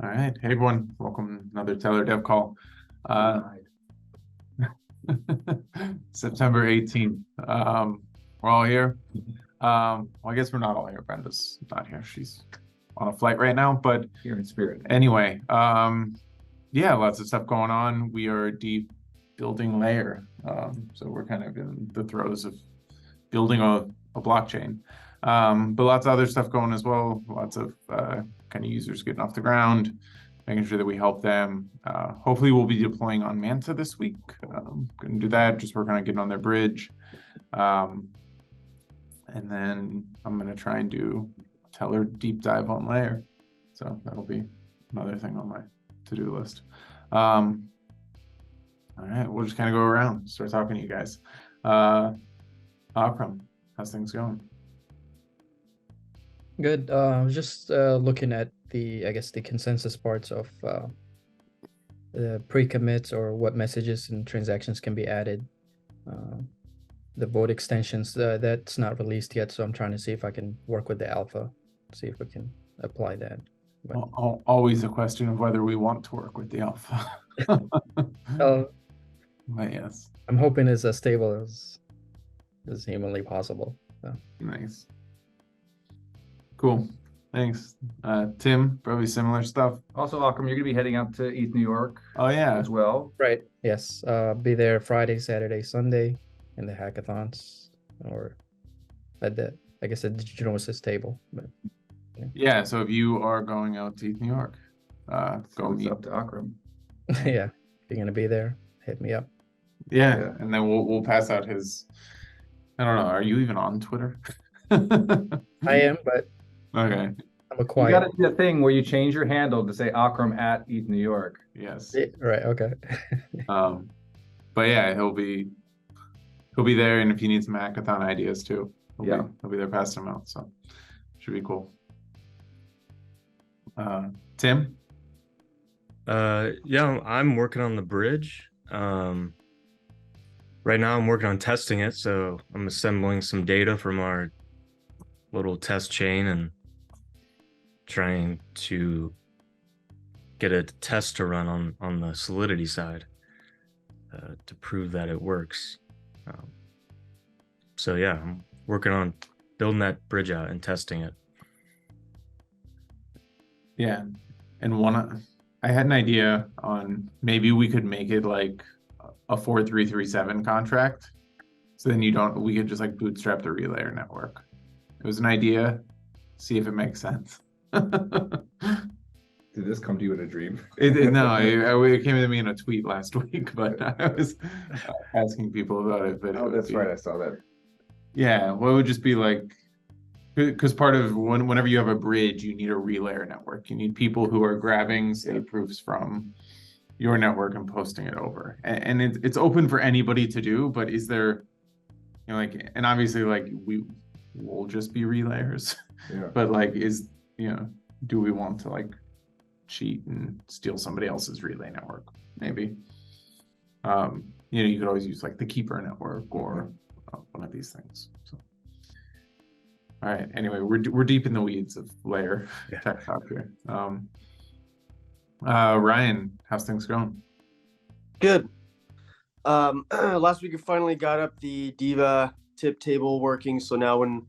All right. Hey, everyone. Welcome to another Tellor Dev Call. September 18th. We're all here. Well, I guess we're not all here. Brenda's not here. She's on a flight right now, but Here in spirit. anyway, yeah, lots of stuff going on. We are deep building layer. So we're kind of in the throes of building a blockchain. But lots of other stuff going as well. Lots of kind of users getting off the ground, making sure that we help them. Hopefully we'll be deploying on Manta this week. Gonna do that, just working on getting on their bridge. And then I'm gonna try and do Tellor deep dive on layer. So that'll be another thing on my to-do list. All right, we'll just kind of go around, start talking to you guys. Akram, how's things going? Good. I was just looking at the consensus parts of the pre-commits or what messages and transactions can be added. The vote extensions, that's not released yet, so I'm trying to see if I can work with the alpha, see if we can apply that. But, Always a question of whether we want to work with the alpha. But yes. I'm hoping it's as stable as humanly possible. So. Nice. Cool. Thanks. Tim, probably similar stuff. Also, Akram, you're going to be heading out to Eth, New York. Oh, yeah. As well. Right. Yes. Be there Friday, Saturday, Sunday in the hackathons or at the Digital Assist table. But yeah. So if you are going out to Eth, New York, go meet up to Akram. Yeah. If you're going to be there, hit me up. Yeah. And then we'll pass out his, I don't know. Are you even on Twitter? I am, but okay. I'm a quiet. You got to do the thing where you change your handle to say Akram at Eth, New York. Yes. Right. Okay. But yeah, he'll be there, and if you need some hackathon ideas too, he'll be there passing them out. So should be cool. Tim? Yeah, I'm working on the bridge. Right now I'm working on testing it, so I'm assembling some data from our little test chain and trying to get a test to run on the Solidity side to prove that it works. So yeah, I'm working on building that bridge out and testing it. Yeah, and I had an idea on maybe we could make it like a 4337 contract, so then we could just like bootstrap the relayer network. It was an idea. See if it makes sense. Did this come to you in a dream? No, it came to me in a tweet last week, but I was asking people about it. But that's right, I saw that. Yeah, well, it would just be like, because part of whenever you have a bridge, you need a relayer network. You need people who are grabbing state proofs from your network and posting it over. And it's open for anybody to do, but is there, like, and obviously like we'll just be relayers, but like do we want to like cheat and steal somebody else's relay network? Maybe. You could always use like the keeper network or one of these things. So. All right. Anyway, we're deep in the weeds of layer tech talk here. Ryan, how's things going? Good. Last week I finally got up the Diva tip table working. So now when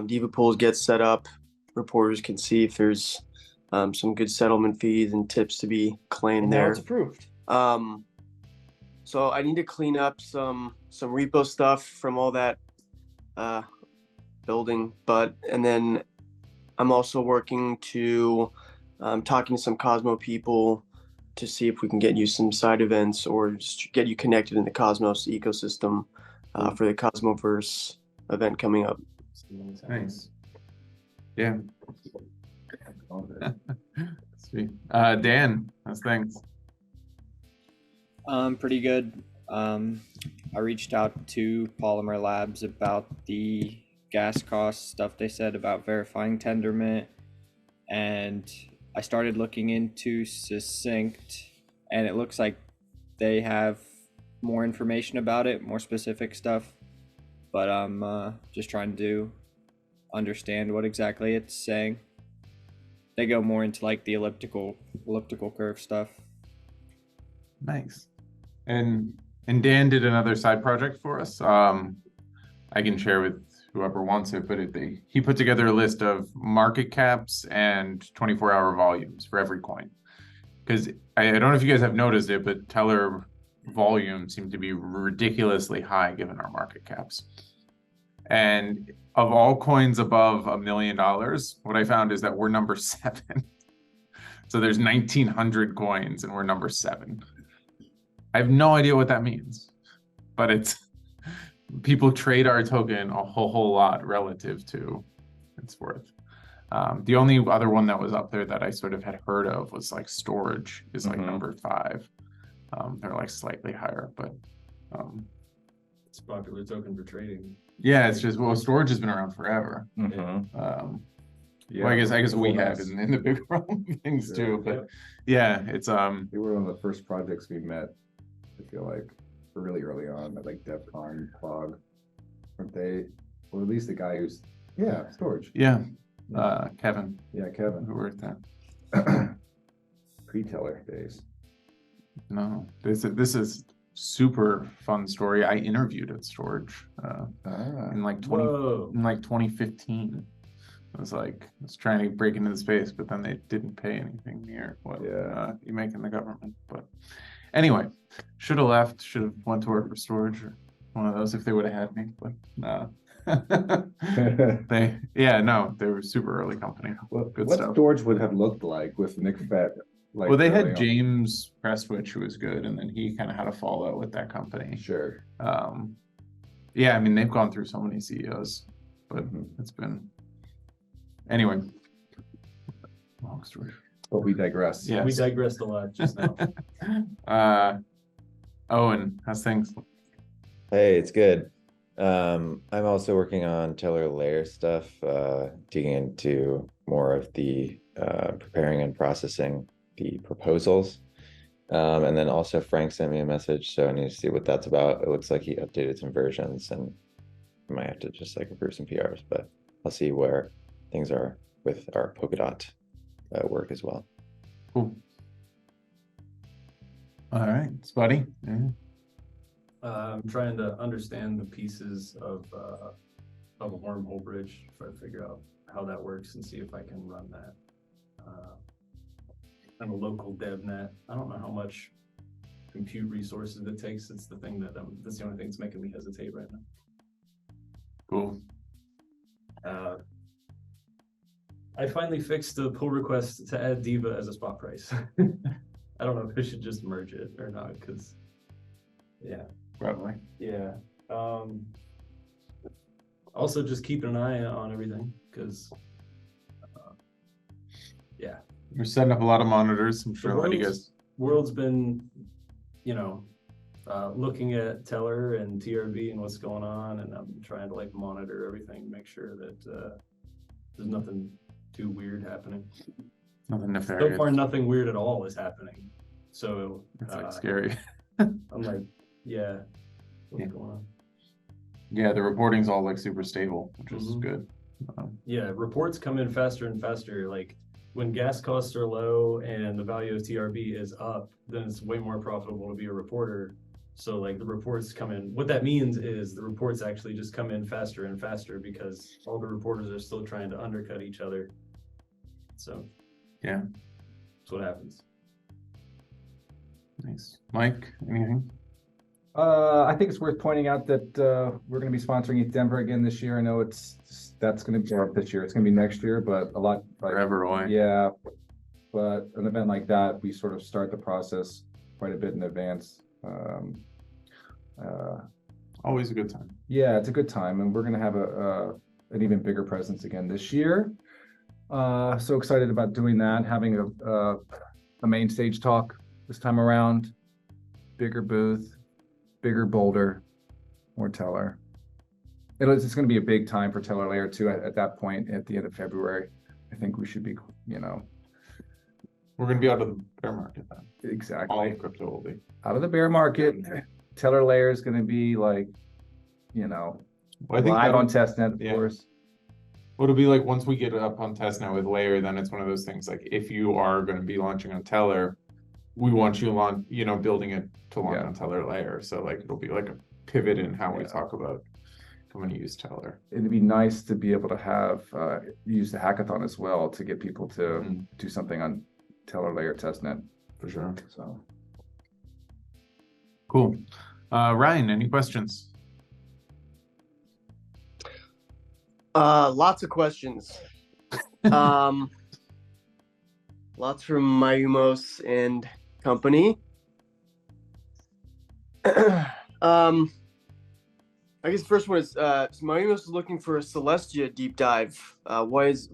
Diva pools get set up, reporters can see if there's some good settlement fees and tips to be claimed there. It's approved. So I need to clean up some repo stuff from all that building, and then I'm also working to talking to some Cosmo people to see if we can get you some side events or just get you connected in the Cosmos ecosystem for the Cosmoverse event coming up. Nice. Yeah. Sweet. Dan, how's things? Pretty good. I reached out to Polymer Labs about the gas cost stuff they said about verifying Tendermint, and I started looking into Succinct, and it looks like they have more information about it, more specific stuff, but I'm just trying to understand what exactly it's saying. they go more into like the elliptical curve stuff. Nice. And Dan did another side project for us. I can share with whoever wants it, but he put together a list of market caps and 24-hour volumes for every coin. Because I don't know if you guys have noticed it, but Tellor volume seemed to be ridiculously high given our market caps. And of all coins above $1 million, what I found is that we're number 7. So there's 1,900 coins and we're number 7. I have no idea what that means, but it's people trade our token a whole lot relative to its worth. The only other one that was up there that I sort of had heard of was like Storage is like number 5. They're like slightly higher, but it's a popular token for trading. yeah, it's just, well, Storage has been around forever. Yeah, Well, I guess we before have us. in the big realm of things Yeah. too, but yeah, it's They were one of the first projects we met. I feel like really early on, at like Dev Call, weren't they? Or at least the guy who's Storage. yeah, Kevin, Yeah, Kevin. who worked that. Pre-Tellor days. No, this is super fun story. I interviewed at Storage in like 2015. I was trying to break into the space, but then they didn't pay anything near what you make in the government. But anyway, should have left, should have went to work for Storage or one of those if they would have had me. But they were a super early company. What Good stuff. Storage would have looked like with Nick Fett? Like, Well, they early had on? James Prestwich, who was good, and then he kind of had a fallout with that company. Sure. Yeah, I mean, they've gone through so many CEOs, but it's been anyway. Long story. But we digress. Yeah, We digressed a lot just now. Owen, how's things? Hey, it's good. I'm also working on Tellor layer stuff, digging into more of the preparing and processing the proposals. And then also Frank sent me a message, so I need to see what that's about. It looks like he updated some versions and I might have to just like approve some PRs, but I'll see where things are with our Polkadot work as well. Cool. All right, Spuddy. Yeah. I'm trying to understand the pieces of a wormhole bridge, try to figure out how that works and see if I can run that. I'm a local dev net. I don't know how much compute resources it takes. It's the thing that's the only thing that's making me hesitate right now. Cool. I finally fixed the pull request to add Diva as a spot price. I don't know if I should just merge it or not, because Probably. yeah. Also just keeping an eye on everything, because We're setting up a lot of monitors. I'm sure a lot of you guys. world's been, looking at Tellor and TRV and what's going on, and I'm trying to like monitor everything, make sure that there's nothing too weird happening. Nothing So nefarious. far, nothing weird at all is happening. So It's like scary. I'm like, what's Yeah. going on? Yeah, the reporting's all like super stable, which is Mhm. good. Yeah, reports come in faster and faster. Like when gas costs are low and the value of TRB is up, then it's way more profitable to be a reporter. So like the reports come in. What that means is the reports actually just come in faster and faster because all the reporters are still trying to undercut each other. So Yeah, that's what happens. nice. Mike, anything? I think it's worth pointing out that we're going to be sponsoring Eth Denver again this year. I know that's going to be this year. It's going to be next year, but a lot Forever away. Yeah, but an event like that, we sort of start the process quite a bit in advance. Always a good time. Yeah, it's a good time, and we're going to have an even bigger presence again this year. So excited about doing that, having a main stage talk this time around, bigger booth, bigger boulder, more Tellor. It's going to be a big time for Tellor Layer 2 at that point at the end of February. I think we should be, We're gonna be out of the bear market then. All exactly of crypto will be. out of the bear market. Tellor Layer is going to be like, Well, I think live that on testnet, of yeah. course. it'll be like once we get it up on testnet with Layer, then it's one of those things like if you are going to be launching on Tellor, we want you launch, building it to launch on Tellor Layer. So like it'll be like a pivot in how we talk about coming to use Tellor. It'd be nice to be able to have use the hackathon as well to get people to do something on Tellor Layer testnet. For sure. So cool. Ryan, any questions? Lots of questions. Lots from Mayumos and company. I guess the first one is Mayumos is looking for a Celestia deep dive. Why is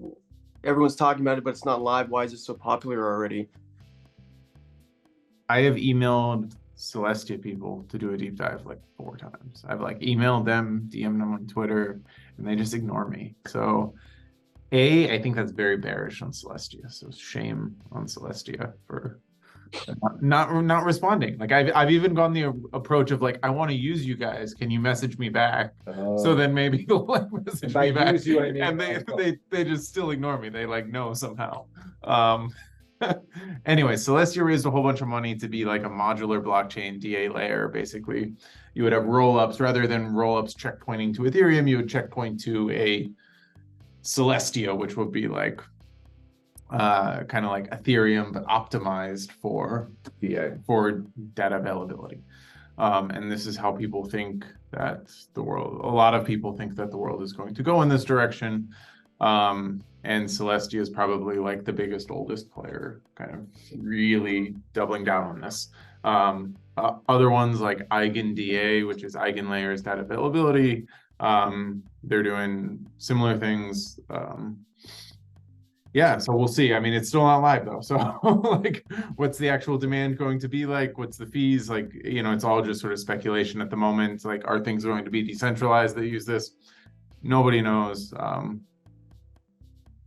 everyone's talking about it, but it's not live? Why is it so popular already? I have emailed Celestia people to do a deep dive like 4 times. I've like emailed them, DM'd them on Twitter, and they just ignore me. So I think that's very bearish on Celestia. So shame on Celestia for not responding. Like I've even gone the approach of like, I want to use you guys. Can you message me back? So then maybe they'll like message me back. You, I mean, and they just still ignore me. They like know somehow. Anyway, Celestia raised a whole bunch of money to be like a modular blockchain DA layer. Basically, you would have rollups rather than rollups checkpointing to Ethereum. You would checkpoint to a Celestia, which would be like kind of like Ethereum, but optimized for data availability. And this is how people think that a lot of people think that the world is going to go in this direction. And Celestia is probably like the biggest, oldest player, kind of really doubling down on this. Other ones like EigenDA, which is EigenLayers data availability, they're doing similar things. Yeah, so we'll see. I mean, it's still not live though. So like, what's the actual demand going to be like? What's the fees? Like, it's all just sort of speculation at the moment. Like, are things going to be decentralized that use this? Nobody knows.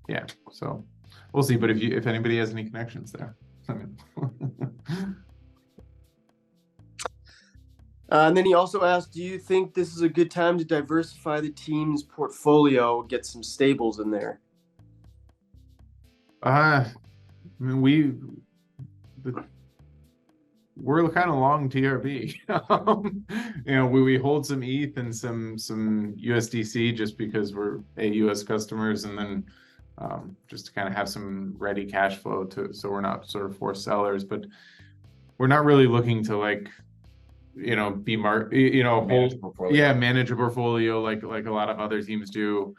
Yeah, so we'll see. But if anybody has any connections there, I mean. And then he also asked, do you think this is a good time to diversify the team's portfolio, get some stables in there? I mean, we're kind of long TRB. We hold some ETH and some USDC just because we're AUS customers, and then just to kind of have some ready cash flow so we're not sort of forced sellers. But we're not really looking to like be manage a portfolio like a lot of other teams do.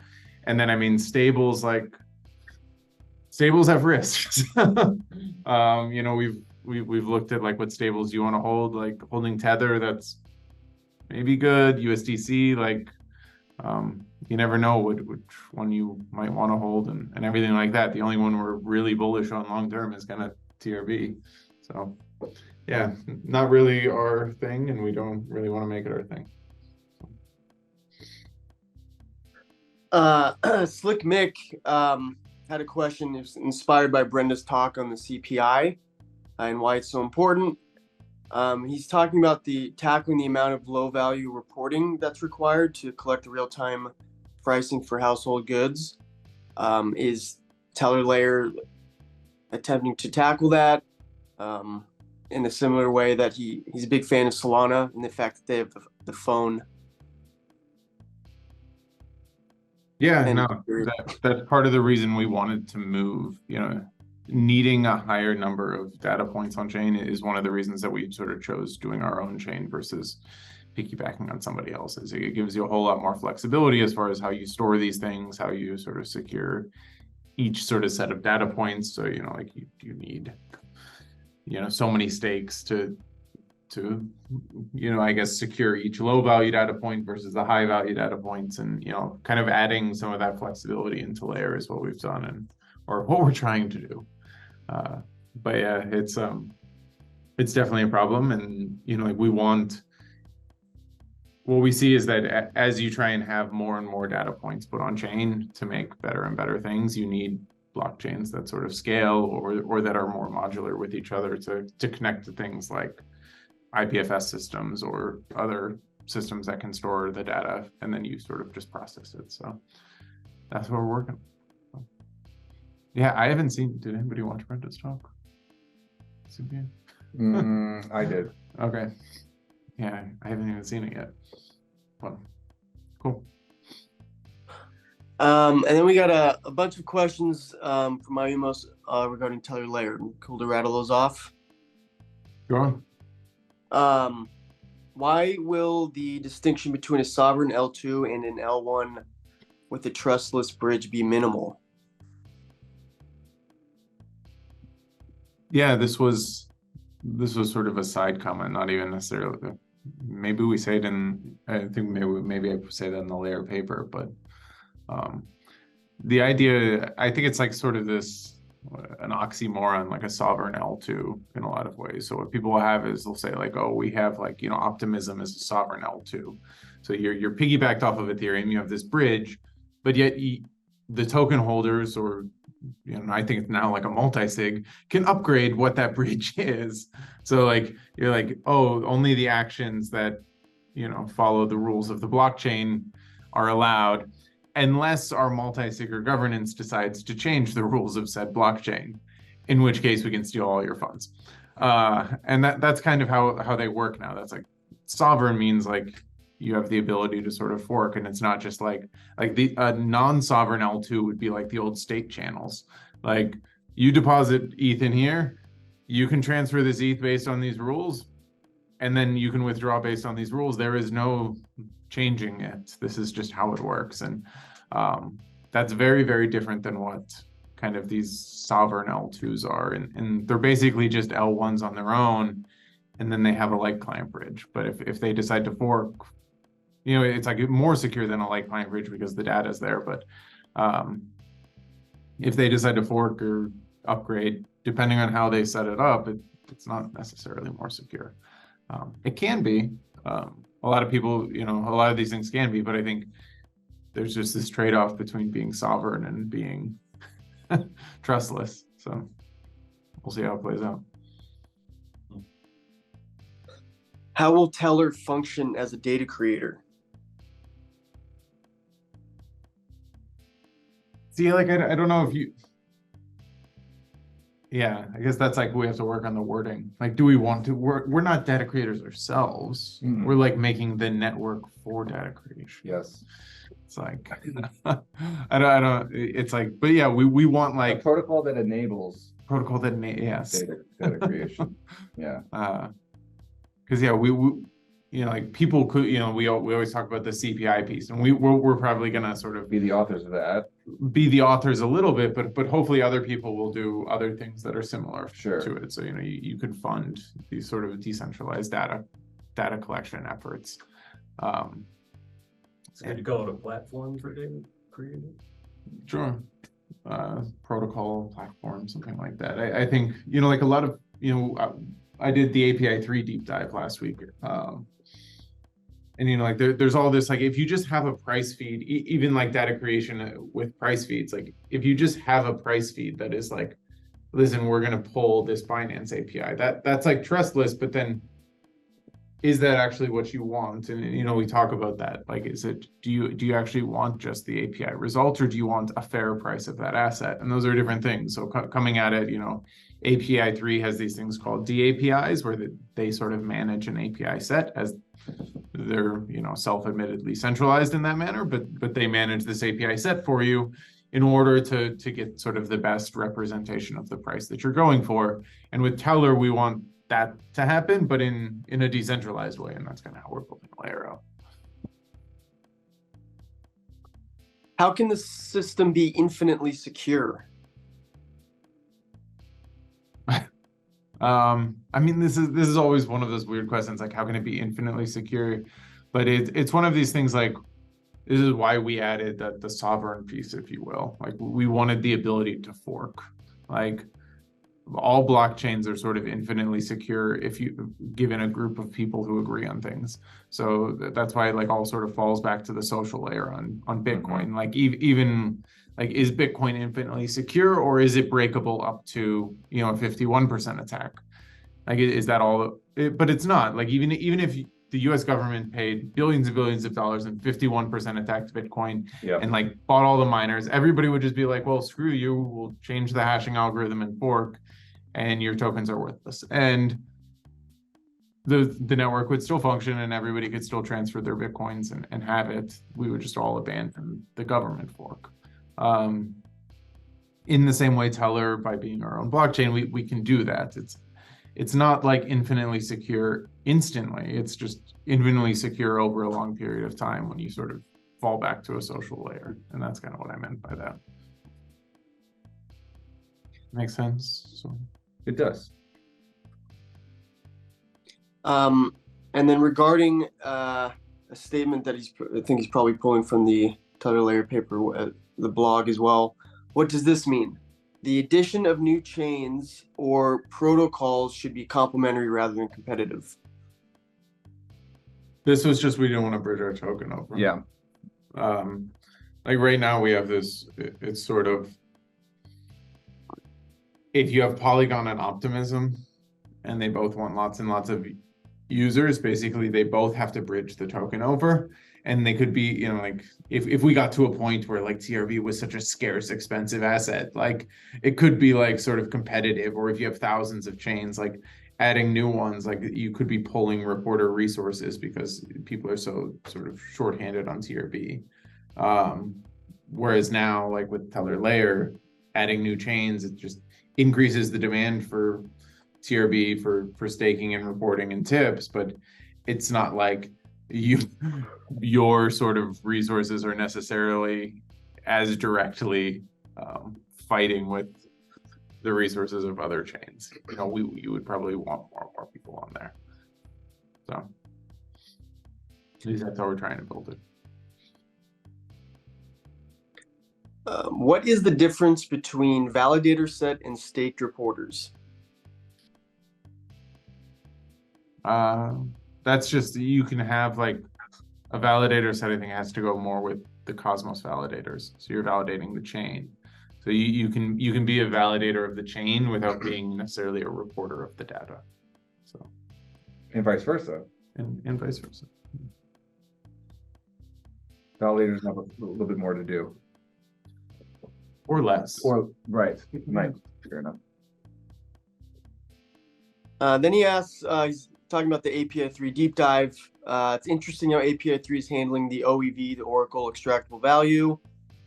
And then I mean stables have risks. We've looked at like what stables you want to hold, like holding Tether, that's maybe good. USDC, like you never know which one you might want to hold and everything like that. The only one we're really bullish on long term is kind of TRB. So yeah, not really our thing, and we don't really want to make it our thing. Slick Mick had a question. It was inspired by Brenda's talk on the CPI and why it's so important. He's talking about tackling the amount of low value reporting that's required to collect the real-time pricing for household goods. Is Tellor Layer attempting to tackle that in a similar way that he's a big fan of Solana and the fact that they have the phone? Yeah, no, that's part of the reason we wanted to move. Needing a higher number of data points on chain is one of the reasons that we sort of chose doing our own chain versus piggybacking on somebody else's. It gives you a whole lot more flexibility as far as how you store these things, how you sort of secure each sort of set of data points. So like you need so many stakes to I guess secure each low value data point versus the high value data points, and kind of adding some of that flexibility into Layer is what we've done or what we're trying to do. But yeah, it's definitely a problem, and like what we see is that as you try and have more and more data points put on chain to make better and better things, you need blockchains that sort of scale or that are more modular with each other to connect to things like IPFS systems or other systems that can store the data, and then you sort of just process it. So that's what we're working on. Yeah, I haven't seen. Did anybody watch Brenda's talk? CBA? I did. Okay. Yeah, I haven't even seen it yet. Well, cool. And then we got a bunch of questions from my emails regarding Tellor Layer. Cool to rattle those off. Go on. Why will the distinction between a sovereign L2 and an L1 with a trustless bridge be minimal? Yeah, this was sort of a side comment, not even necessarily. Maybe we say it in. I think maybe I say that in the layer paper, but the idea, I think it's like sort of this an oxymoron, like a sovereign L2 in a lot of ways. So what people will have is they'll say like, oh, we have like, you know, optimism is a sovereign L2. So you're piggybacked off of Ethereum, you have this bridge, but yet the token holders, or you know, I think it's now like a multi-sig, can upgrade what that bridge is. So like you're like, oh, only the actions that, you know, follow the rules of the blockchain are allowed, unless our multi-sig or governance decides to change the rules of said blockchain, in which case we can steal all your funds. And that's kind of how they work now. That's like sovereign means like you have the ability to sort of fork, and it's not just like the non-sovereign L2 would be like the old state channels. Like you deposit ETH in here, you can transfer this ETH based on these rules, and then you can withdraw based on these rules. There is no changing it. This is just how it works. And that's very, very different than what kind of these sovereign L2s are. And they're basically just L1s on their own, and then they have a light client bridge. But if they decide to fork, you know, it's like more secure than a light client bridge because the data is there. But if they decide to fork or upgrade, depending on how they set it up, it's not necessarily more secure. It can be. A lot of people, you know, a lot of these things can be, but I think there's just this trade-off between being sovereign and being trustless. So we'll see how it plays out. How will Tellor function as a data creator? See, like, I don't know if you, yeah, I guess that's like, we have to work on the wording. Like, do we want to, we're not data creators ourselves. We're like making the network for data creation. Yes. It's like, I don't, it's like, but yeah, we want A like protocol that enables protocol that, yes. data creation. Yeah. Because yeah, we you know, like people could, you know, we always talk about the CPI piece, and we're probably gonna sort of Be the authors of that. be the authors a little bit, but hopefully other people will do other things that are similar Sure. to it. So you know, you could fund these sort of decentralized data collection efforts. It's good to call it a platform for data creating. Sure. Protocol platform, something like that. I think, you know, like a lot of, you know, I did the API 3 deep dive last week. And, you know, like there's all this, like, if you just have a price feed, even like data creation with price feeds, like if you just have a price feed that is like, listen, we're going to pull this Binance API, that's like trustless, but then is that actually what you want? And, you know, we talk about that. Like, is it, do you actually want just the API result, or do you want a fair price of that asset? And those are different things. So coming at it, you know, API 3 has these things called DAPIs, where they sort of manage an API set as they're, you know, self-admittedly centralized in that manner, but they manage this API set for you in order to get sort of the best representation of the price that you're going for. And with Tellor, we want that to happen, but in a decentralized way, and that's kind of how we're building a layer out. How can the system be infinitely secure? I mean, this is always one of those weird questions, like how can it be infinitely secure? But it's one of these things, like this is why we added the sovereign piece, if you will. Like we wanted the ability to fork. Like all blockchains are sort of infinitely secure if you given a group of people who agree on things. So that's why like all sort of falls back to the social layer on Bitcoin. Like even like, is Bitcoin infinitely secure, or is it breakable up to, you know, a 51% attack? Like, is that all? But it's not. Like even if the US government paid billions and billions of dollars and 51% attacked Bitcoin Yeah. and like bought all the miners, everybody would just be like, well, screw you, we'll change the hashing algorithm and fork, and your tokens are worthless. And the network would still function and everybody could still transfer their Bitcoins and have it. We would just all abandon the government fork. In the same way, Tellor, by being our own blockchain, we can do that. It's not like infinitely secure instantly. It's just infinitely secure over a long period of time when you sort of fall back to a social layer. And that's kind of what I meant by that. Makes sense? So It does. And then regarding a statement that I think he's probably pulling from the Tellor Layer paper, the blog as well. What does this mean? The addition of new chains or protocols should be complementary rather than competitive. this was just, we didn't want to bridge our token over. Yeah. Like right now we have this, it's sort of, if you have Polygon and Optimism and they both want lots and lots of users, basically they both have to bridge the token over. And they could be, you know, like if we got to a point where like TRV was such a scarce, expensive asset, like it could be like sort of competitive, or if you have thousands of chains, like adding new ones, like you could be pulling reporter resources because people are so sort of shorthanded on TRV. Whereas now, like with Tellor Layer, adding new chains, it just increases the demand for TRV for staking and reporting and tips, but it's not like your sort of resources are necessarily as directly fighting with the resources of other chains. You know, you would probably want more people on there. So at least that's how we're trying to build it. What is the difference between validator set and staked reporters? That's just, you can have like a validator set, I think, has to go more with the Cosmos validators. So you're validating the chain. So you can be a validator of the chain without being necessarily a reporter of the data. So And vice versa. and vice versa. Validators have a little bit more to do. Or less. Or right. Right. Fair enough. Then he asks, he's talking about the API 3 deep dive. It's interesting how API 3 is handling the OEV, the Oracle extractable value,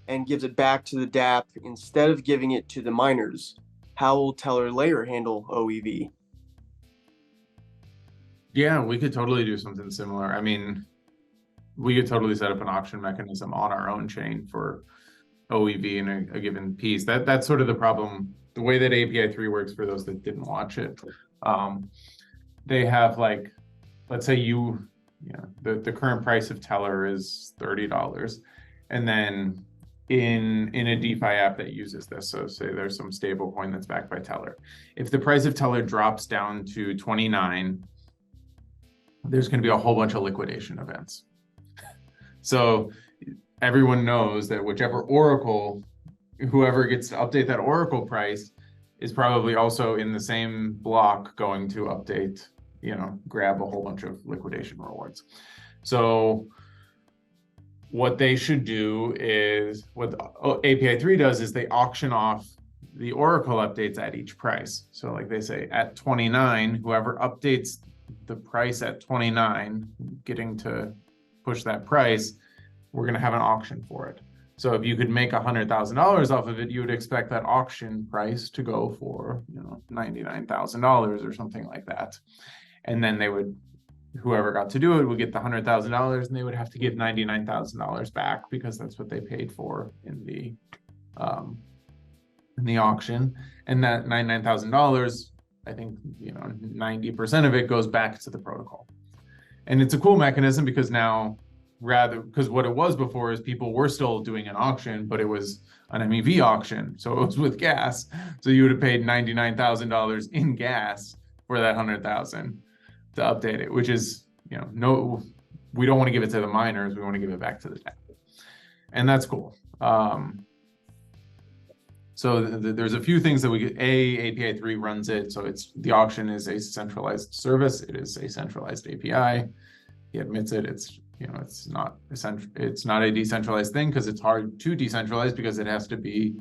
and gives it back to the DApp instead of giving it to the miners. How will Tellor Layer handle OEV? Yeah, we could totally do something similar. I mean, we could totally set up an auction mechanism on our own chain for OEV in a given piece. That's sort of the problem. The way that API 3 works, for those that didn't watch it, they have like, let's say the current price of Tellor is $30, and then in a DeFi app that uses this, so say there's some stable coin that's backed by Tellor, if the price of Tellor drops down to 29, there's going to be a whole bunch of liquidation events. So everyone knows that whichever Oracle, whoever gets to update that Oracle price, is probably also in the same block going to update, grab a whole bunch of liquidation rewards. So what they should do is, what API 3 does is they auction off the Oracle updates at each price. So like they say at 29, whoever updates the price at 29, getting to push that price, we're going to have an auction for it. So if you could make $100,000 off of it, you would expect that auction price to go for, $99,000 or something like that. And then whoever got to do it would get the $100,000, and they would have to give $99,000 back because that's what they paid for in the auction. And that $99,000, I think, 90% of it goes back to the protocol. And it's a cool mechanism because now, because what it was before is people were still doing an auction, but it was an MEV auction. So it was with gas. So you would have paid $99,000 in gas for that 100,000 to update it, which is, no, we don't want to give it to the miners. We want to give it back to the DApp. And that's cool. So there's a few things that API 3 runs it. So the auction is a centralized service. It is a centralized API. he admits it. It's, you know, it's not a decentralized thing because it's hard to decentralize because it has to be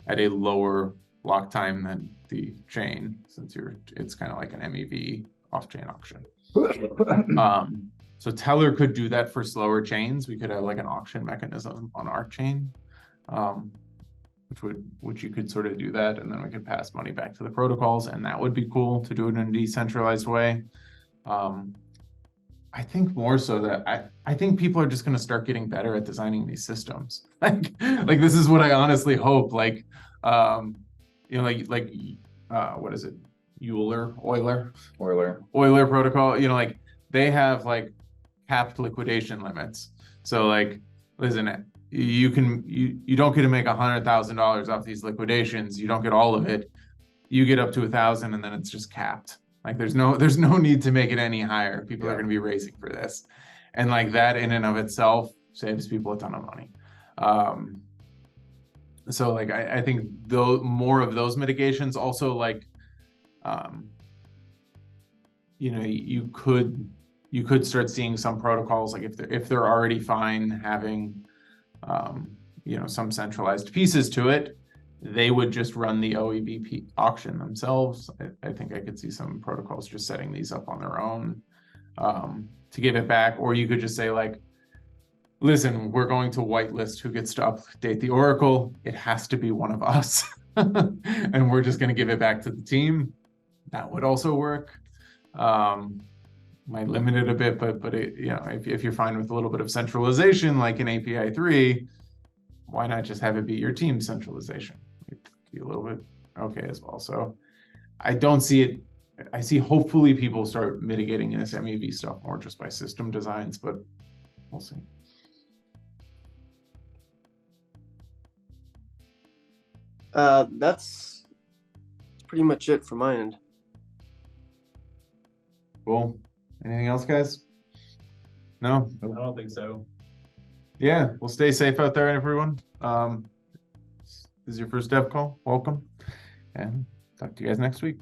at a lower block time than the chain, since it's kind of like an MEV off-chain auction. So Tellor could do that for slower chains. We could have like an auction mechanism on our chain, which you could sort of do that, and then we could pass money back to the protocols, and that would be cool to do it in a decentralized way. I think more so that I think people are just going to start getting better at designing these systems. Like this is what I honestly hope. Like, you know, what is it? Euler protocol. You know, like they have like capped liquidation limits. So like, listen, you don't get to make $100,000 off these liquidations. You don't get all of it. You get up to 1,000, and then it's just capped. Like there's no need to make it any higher. People are going to be racing for this, and like that in and of itself saves people a ton of money. So like I think though more of those mitigations also, like you know, you could start seeing some protocols, like if they're already fine having you know, some centralized pieces to it, they would just run the OEVP auction themselves. I think I could see some protocols just setting these up on their own to give it back. Or you could just say like, listen, we're going to whitelist who gets to update the Oracle. It has to be one of us. And we're just going to give it back to the team. That would also work. Might limit it a bit, but it, you know, if you're fine with a little bit of centralization, like in API 3, why not just have it be your team centralization? Be a little bit okay as well. So I don't see it. I see hopefully people start mitigating this MEV stuff more just by system designs, but we'll see. That's pretty much it from my end. Cool. Anything else, guys? No? I don't think so. Yeah, well, stay safe out there, everyone. This is your first dev call. Welcome. And talk to you guys next week.